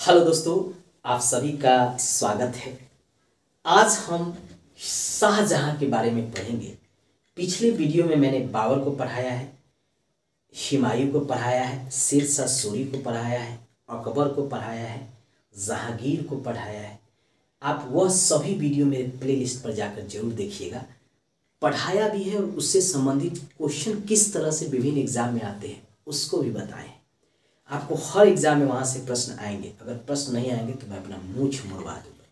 Hello दोस्तों, आप सभी का स्वागत है। आज हम शाहजहां के बारे में पढ़ेंगे। पिछले वीडियो में मैंने बाबर को पढ़ाया है, हुमायूं को पढ़ाया है, शेर शाह सूरी को पढ़ाया है, अकबर को पढ़ाया है, जहांगीर को पढ़ाया है। आप वह सभी वीडियो मेरे प्लेलिस्ट पर जाकर जरूर देखिएगा। पढ़ाया भी है और उससे संबंधित क्वेश्चन किस तरह से विभिन्न एग्जाम में आते हैं उसको भी बताएं। आपको हर एग्जाम में वहाँ से प्रश्न आएंगे। अगर प्रश्न नहीं आएंगे तो मैं अपना मूंछ मुड़वा दूंगा।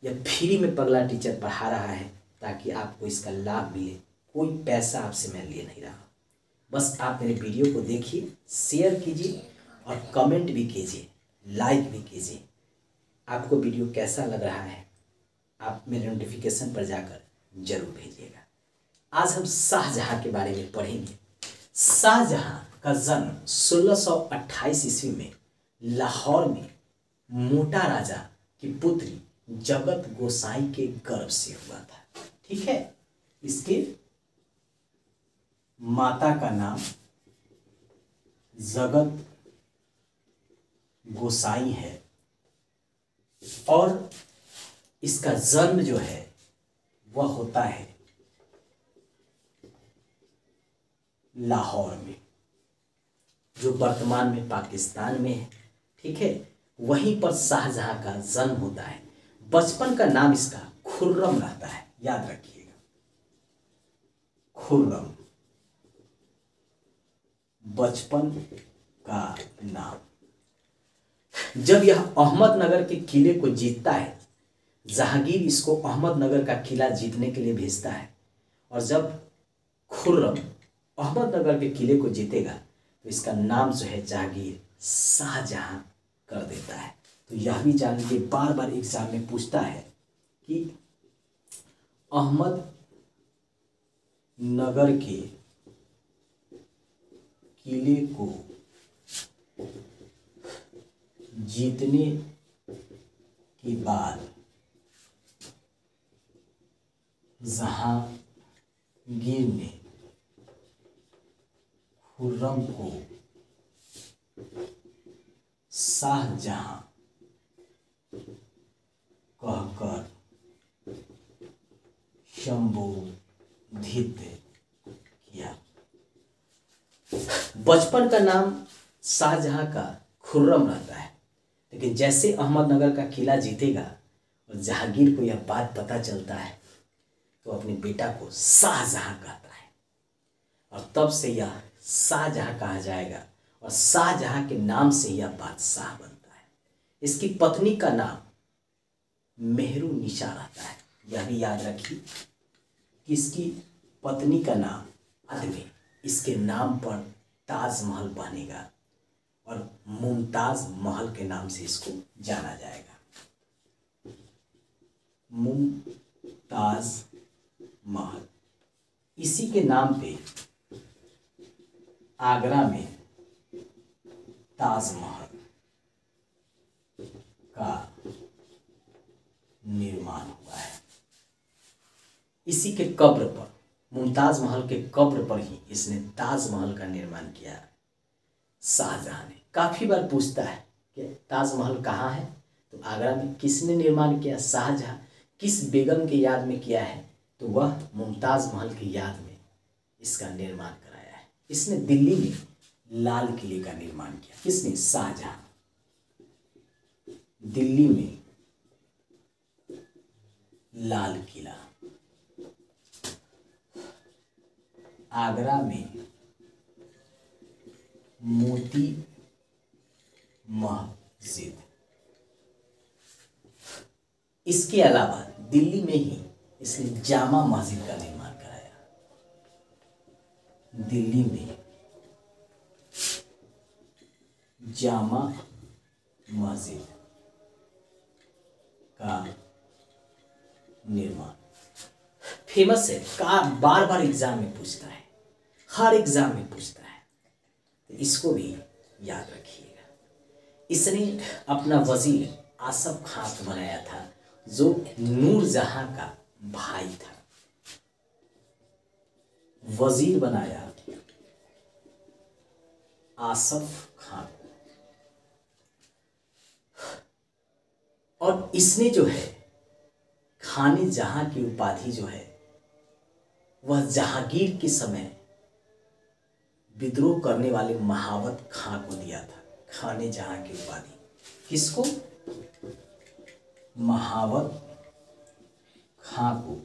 यह फ्री में पगला टीचर पढ़ा रहा है ताकि आपको इसका लाभ मिले। कोई पैसा आपसे मैं ले नहीं रहा। बस आप मेरे वीडियो को देखिए, शेयर कीजिए और कमेंट भी कीजिए, लाइक भी कीजिए। आपको वीडियो कैसा लग रहा है आप मेरे नोटिफिकेशन पर जाकर जरूर भेजिएगा। आज हम शाहजहां के बारे में पढ़ेंगे। शाहजहां का जन्म 1628 ईस्वी में लाहौर में मोटा राजा की पुत्री जगत गोसाई के गर्भ से हुआ था। ठीक है, इसके माता का नाम जगत गोसाई है और इसका जन्म जो है वह होता है लाहौर में, जो वर्तमान में पाकिस्तान में है। ठीक है, वहीं पर शाहजहां का जन्म होता है। बचपन का नाम इसका खुर्रम रहता है, याद रखिएगा, खुर्रम बचपन का नाम। जब यह अहमदनगर के किले को जीतता है, जहांगीर इसको अहमदनगर का किला जीतने के लिए भेजता है और जब खुर्रम अहमदनगर के किले को जीतेगा तो इसका नाम जो है जहांगीर शाहजहां कर देता है। तो यह भी जान लीजिए, बार बार एग्जाम में पूछता है कि अहमदनगर के किले को जीतने के बाद जहांगीर ने खुर्रम को शाहजहां कहकर संबोधित किया। बचपन का नाम शाहजहां का खुर्रम रहता है, लेकिन जैसे अहमदनगर का किला जीतेगा और जहांगीर को यह बात पता चलता है तो अपने बेटा को शाहजहां कहता है और तब से यह शाहजहां कहा जाएगा और शाहजहां के नाम से यह बादशाह बनता है। इसकी पत्नी का नाम मेहरुनिसा रहता है, यह भी याद रखिए कि इसकी पत्नी का नाम बाद में इसके नाम पर ताजमहल बनेगा और मुमताज महल के नाम से इसको जाना जाएगा। मुमताज महल, इसी के नाम पे आगरा में ताजमहल का निर्माण हुआ है। इसी के कब्र पर, मुमताज महल के कब्र पर ही इसने ताजमहल का निर्माण किया शाहजहां ने। काफी बार पूछता है कि ताजमहल कहाँ है, तो आगरा में। किसने निर्माण किया? शाहजहां। किस बेगम की याद में किया है? तो वह मुमताज महल की याद में इसका निर्माण कराया है। इसने दिल्ली में लाल किले का निर्माण किया। किसने? शाहजहां। दिल्ली में लाल किला, आगरा में मोती मस्जिद। इसके अलावा दिल्ली में ही इसने जामा मस्जिद का निर्माण कराया। दिल्ली में जामा मस्जिद का निर्माण फेमस है। बार बार एग्जाम में पूछता है, हर एग्जाम में पूछता है, तो इसको भी याद रखिएगा। इसने अपना वजीर आसफ खां को बनाया था, जो नूरजहां का भाई था। वजीर बनाया आसफ खां। और इसने जो है खाने जहां की उपाधि जो है वह जहांगीर के समय विद्रोह करने वाले महावत खां को दिया था। खाने जहां की उपाधि किसको? महावत खां को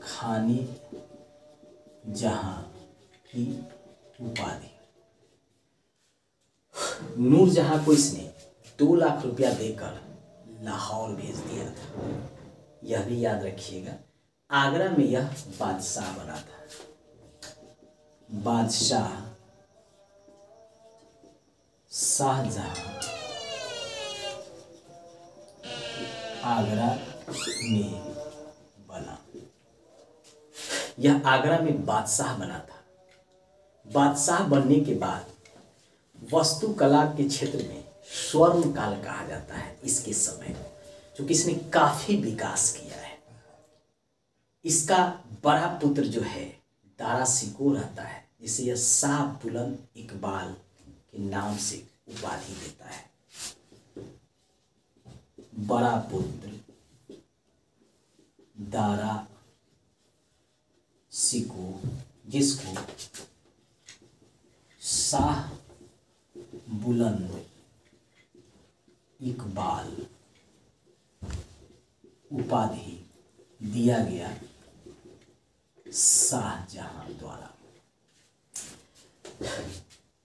खाने जहां की उपाधि। नूरजहां को इसने 2 लाख रुपया देकर लाहौर भेज दिया था। यह भी याद रखिएगा। आगरा में यह बादशाह बना था। बादशाह शाहजहां आगरा में बना। यह आगरा में बादशाह बना था। बादशाह बनने के बाद वास्तुकला के क्षेत्र में स्वर्ण काल कहा जाता है इसके समय को, जो किसने काफी विकास किया है। इसका बड़ा पुत्र जो है दारा शिकोह रहता है, जिसे यह शाह बुलंद इकबाल के नाम से उपाधि देता है। बड़ा पुत्र दारा शिकोह, जिसको शाह बुलंद इकबाल उपाधि दिया गया शाहजहां द्वारा।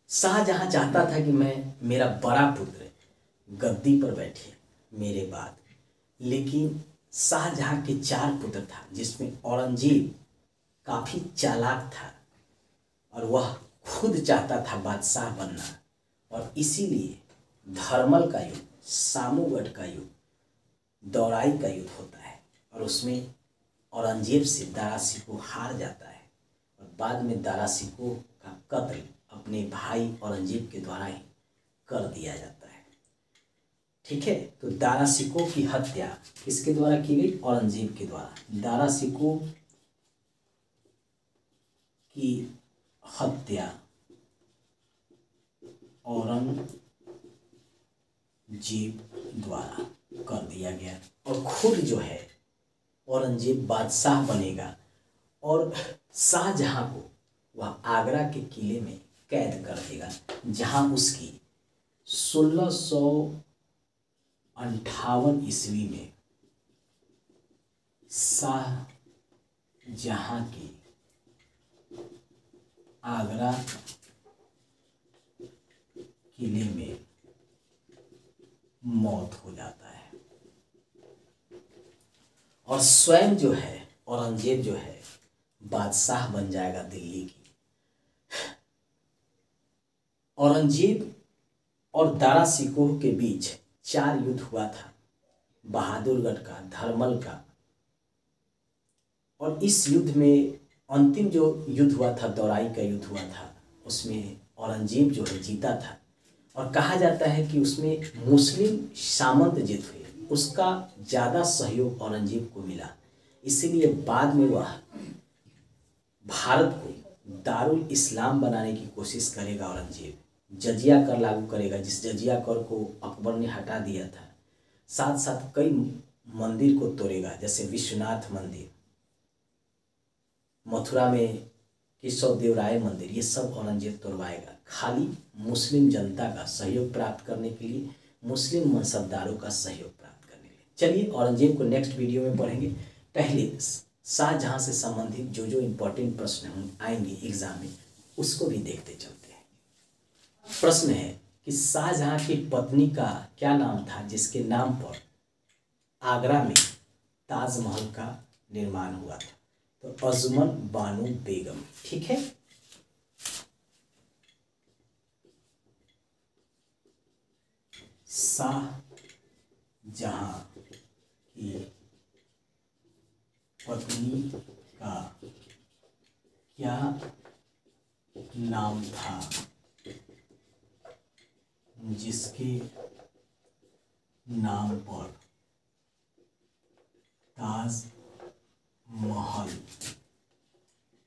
शाहजहां चाहता था कि मेरा बड़ा पुत्र गद्दी पर बैठे मेरे बाद, लेकिन शाहजहां के 4 पुत्र था, जिसमें औरंगजेब काफी चालाक था और वह खुद चाहता था बादशाह बनना, और इसीलिए धर्मल का युद्ध, सामूगढ़ का युद्ध, दौराई का युद्ध होता है और उसमें औरंगजेब से दारा शिकोह हार जाता है और बाद में दारा शिकोह का कत्ल अपने भाई औरंगजेब के द्वारा ही कर दिया जाता है। ठीक है, तो दारा शिकोह की हत्या किसके द्वारा की गई? औरंगजेब के द्वारा। दारा शिकोह की हत्या औरंगजेब द्वारा कर दिया गया और खुद जो है औरंगजेब बादशाह बनेगा और शाहजहां को वह आगरा के किले में कैद कर देगा, जहां उसकी 1658 ईस्वी में शाहजहां की आगरा किले में मौत हो जाता है और स्वयं जो है औरंगजेब जो है बादशाह बन जाएगा दिल्ली की। औरंगजेब और दारा शिकोह के बीच 4 युद्ध हुआ था, बहादुरगढ़ का, धर्मल का, और इस युद्ध में अंतिम जो युद्ध हुआ था, दौराई का युद्ध हुआ था, उसमें औरंगजेब जो है जीता था और कहा जाता है कि उसमें मुस्लिम सामंत जीत हुए, उसका ज़्यादा सहयोग औरंगजेब को मिला। इसीलिए बाद में वह भारत को दारुल इस्लाम बनाने की कोशिश करेगा। औरंगजेब जजिया कर लागू करेगा, जिस जजिया कर को अकबर ने हटा दिया था। साथ साथ कई मंदिर को तोड़ेगा, जैसे विश्वनाथ मंदिर, मथुरा में केशव देव राय मंदिर, ये सब औरंगजेब तोड़वाएगा, खाली मुस्लिम जनता का सहयोग प्राप्त करने के लिए, मुस्लिम मनसबदारों का सहयोग प्राप्त करने के लिए। चलिए औरंगजेब को नेक्स्ट वीडियो में पढ़ेंगे। पहले शाहजहां से संबंधित जो जो इम्पोर्टेंट प्रश्न आएंगे एग्जाम में, उसको भी देखते चलते हैं। प्रश्न है कि शाहजहां की पत्नी का क्या नाम था जिसके नाम पर आगरा में ताजमहल का निर्माण हुआ था? तो अजमन बानो बेगम। ठीक है, शाहजहां की पत्नी का क्या नाम था जिसके नाम पर ताजमहल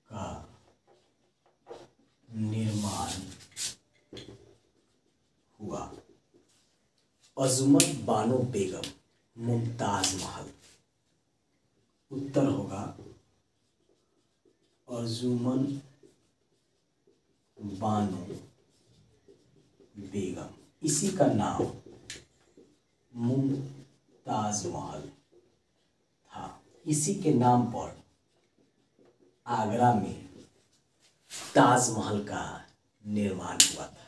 का निर्माण हुआ? अजमत बानो बेगम मुमताज महल। उत्तर होगा अर्जुमन बानो बेगम। इसी का नाम मुमताज महल था। इसी के नाम पर आगरा में ताजमहल का निर्माण हुआ था।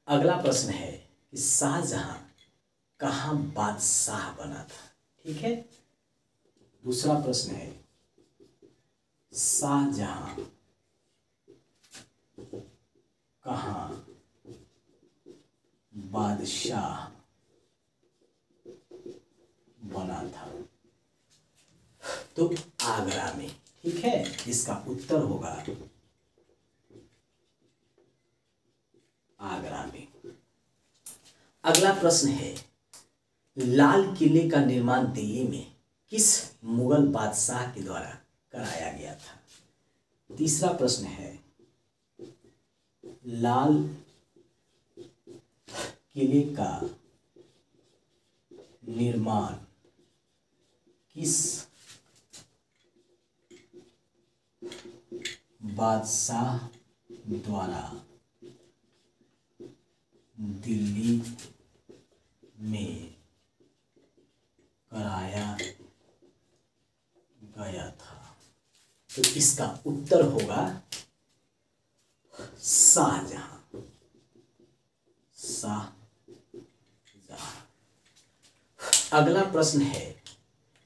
अगला प्रश्न है कि शाहजहां कहाँ बादशाह बना था। ठीक है। दूसरा प्रश्न है शाहजहां कहाँ बादशाह बना था, तो आगरा में। ठीक है। इसका उत्तर होगा आगरा में। अगला प्रश्न है लाल किले का निर्माण दिल्ली में किस मुगल बादशाह के द्वारा कराया गया था। तीसरा प्रश्न है लाल किले का निर्माण किस बादशाह द्वारा दिल्ली में कराया गया था, तो इसका उत्तर होगा शाहजहां। अगला प्रश्न है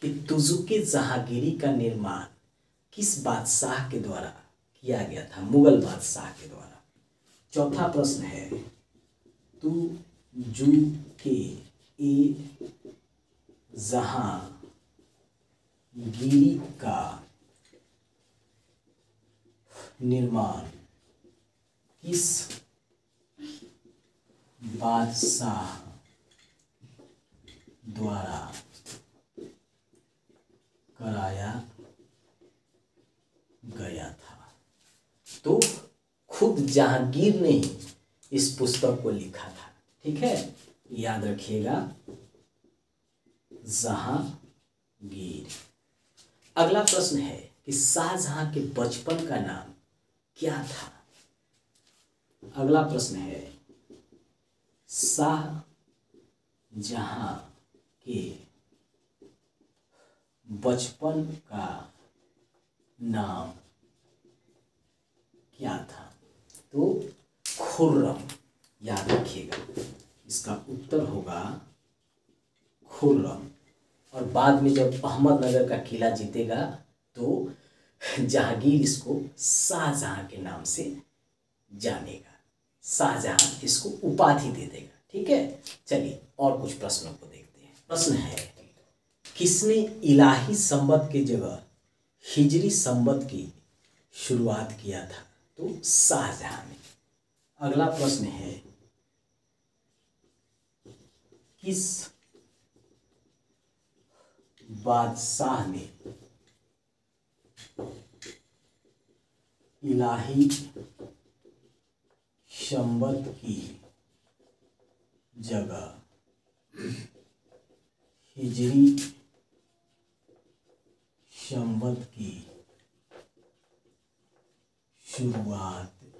कि तुजुके जहांगीरी का निर्माण किस बादशाह के द्वारा किया गया था, मुगल बादशाह के द्वारा। चौथा प्रश्न है तुजुके जहांगीरी का निर्माण किस बादशाह द्वारा कराया गया था, तो खुद जहांगीर ने ही इस पुस्तक को लिखा था। ठीक है, याद रखिएगा जहांगीर। अगला प्रश्न है कि शाहजहां के बचपन का नाम क्या था। अगला प्रश्न है शाहजहां के बचपन का नाम क्या था, तो खुर्रम। याद रखिएगा इसका उत्तर होगा खुर्रम। और बाद में जब अहमदनगर का किला जीतेगा तो जहांगीर इसको शाहजहां के नाम से जानेगा, शाहजहां इसको उपाधि दे देगा। ठीक है, चलिए और कुछ प्रश्नों को देखते हैं। प्रश्न है किसने इलाही संवत की जगह हिजरी संवत की शुरुआत किया था, तो शाहजहां ने। अगला प्रश्न है किस बादशाह ने इलाही संवत की जगह हिजरी संवत की शुरुआत की,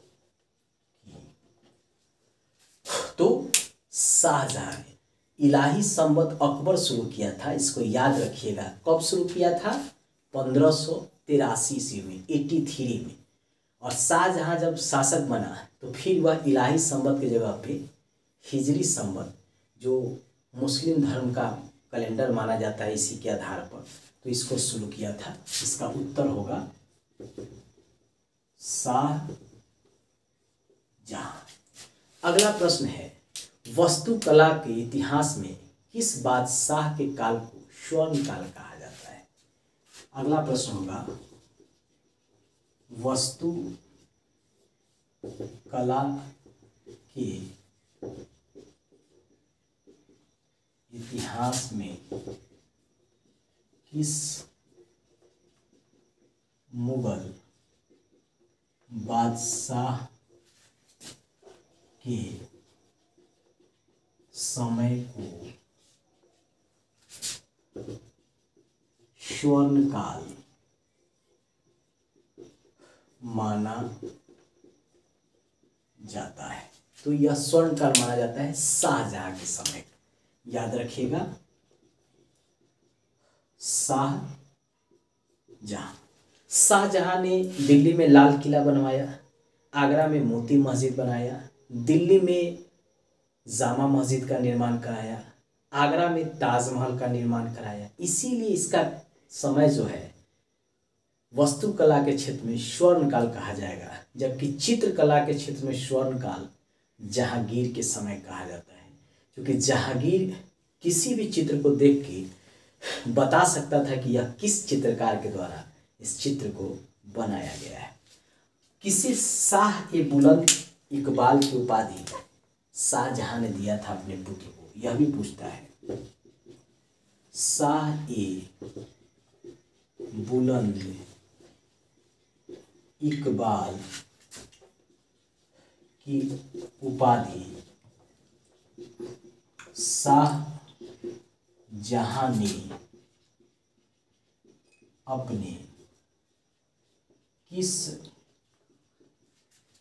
तो शाहजहां ने। इलाही संवत अकबर शुरू किया था, इसको याद रखिएगा। कब शुरू किया था, 1583 ईस्वी में, 83 में। और शाहजहां जब शासक बना तो फिर वह इलाही संवत की जगह पे हिजरी संवत, जो मुस्लिम धर्म का कैलेंडर माना जाता है इसी के आधार पर, तो इसको शुरू किया था। इसका उत्तर होगा शाहजहां। अगला प्रश्न है वास्तुकला के इतिहास में किस बादशाह के काल को स्वर्ण काल कहा जाता है। अगला प्रश्न होगा वास्तुकला के इतिहास में किस मुगल बादशाह के समय को स्वर्ण काल माना जाता है। तो यह स्वर्ण काल माना जाता है शाहजहां के समय। याद रखिएगा, शाहजहां ने दिल्ली में लाल किला बनवाया, आगरा में मोती मस्जिद बनाया, दिल्ली में जामा मस्जिद का निर्माण कराया, आगरा में ताजमहल का निर्माण कराया। इसीलिए इसका समय जो है वास्तुकला के क्षेत्र में स्वर्ण काल कहा जाएगा, जबकि चित्रकला के क्षेत्र में स्वर्ण काल जहांगीर के समय कहा जाता है। क्योंकि जहांगीर किसी भी चित्र को देख के बता सकता था कि यह किस चित्रकार के द्वारा इस चित्र को बनाया गया है। किसी शाह ए बुलंद इकबाल की उपाधि शाहजहां ने दिया था अपने पुत्र को, यह भी पूछता है। शाह ए बुलंद इकबाल की उपाधि शाहजहां ने अपने किस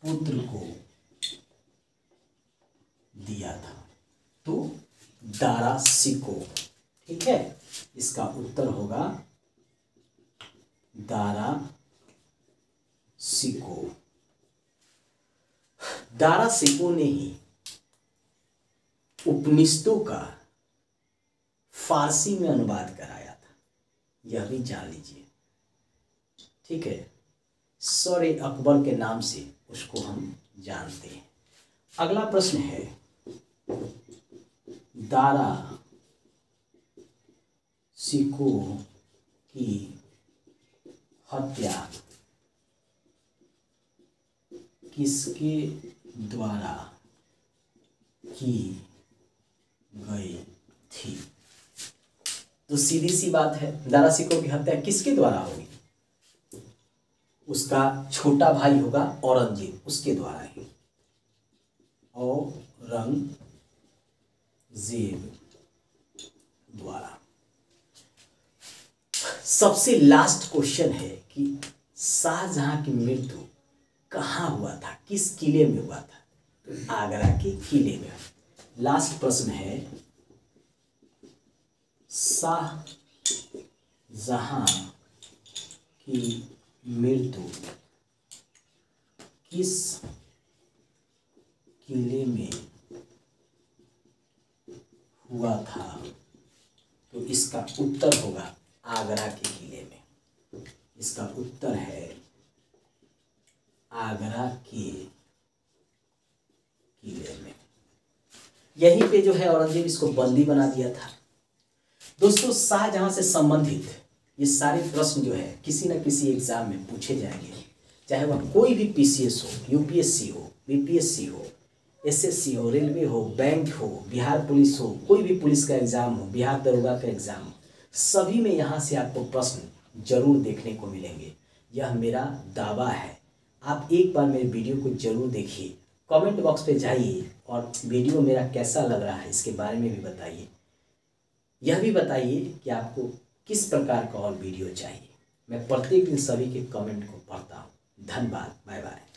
पुत्र को दिया था? तो दारा शिकोह। ठीक है, इसका उत्तर होगा दारा शिकोह। दारा शिकोह ने ही उपनिषदों का फारसी में अनुवाद कराया था, यह भी जान लीजिए। ठीक है, सर अकबर के नाम से उसको हम जानते हैं। अगला प्रश्न है, दारा शिकोह की हत्या किसके द्वारा की गई थी? तो सीधी सी बात है, दारा शिकोह की हत्या किसके द्वारा होगी? उसका छोटा भाई होगा औरंगजेब, उसके द्वारा ही। औरंगजेब द्वारा। सबसे लास्ट क्वेश्चन है कि शाहजहां की मृत्यु कहाँ हुआ था, किस किले में हुआ था? तो आगरा के किले में। लास्ट प्रश्न है, शाहजहां की मृत्यु किस किले में हुआ था? तो इसका उत्तर होगा आगरा के किले में। इसका उत्तर है आगरा के किले में। यहीं पे जो है औरंगजेब इसको बंदी बना दिया था। दोस्तों, शाहजहां से संबंधित ये सारे प्रश्न जो है किसी न किसी एग्जाम में पूछे जाएंगे, चाहे वह कोई भी पीसीएस हो, यूपीएससी हो, बीपीएससी हो, एसएससी हो, रेलवे हो, बैंक हो, बिहार पुलिस हो, कोई भी पुलिस का एग्जाम हो, बिहार दरोगा का एग्जाम हो, सभी में यहाँ से आपको प्रश्न जरूर देखने को मिलेंगे। यह मेरा दावा है। आप एक बार मेरे वीडियो को जरूर देखिए, कमेंट बॉक्स पे जाइए और वीडियो मेरा कैसा लग रहा है इसके बारे में भी बताइए। यह भी बताइए कि आपको किस प्रकार का और वीडियो चाहिए। मैं प्रत्येक दिन सभी के कमेंट को पढ़ता हूँ। धन्यवाद, बाय बाय।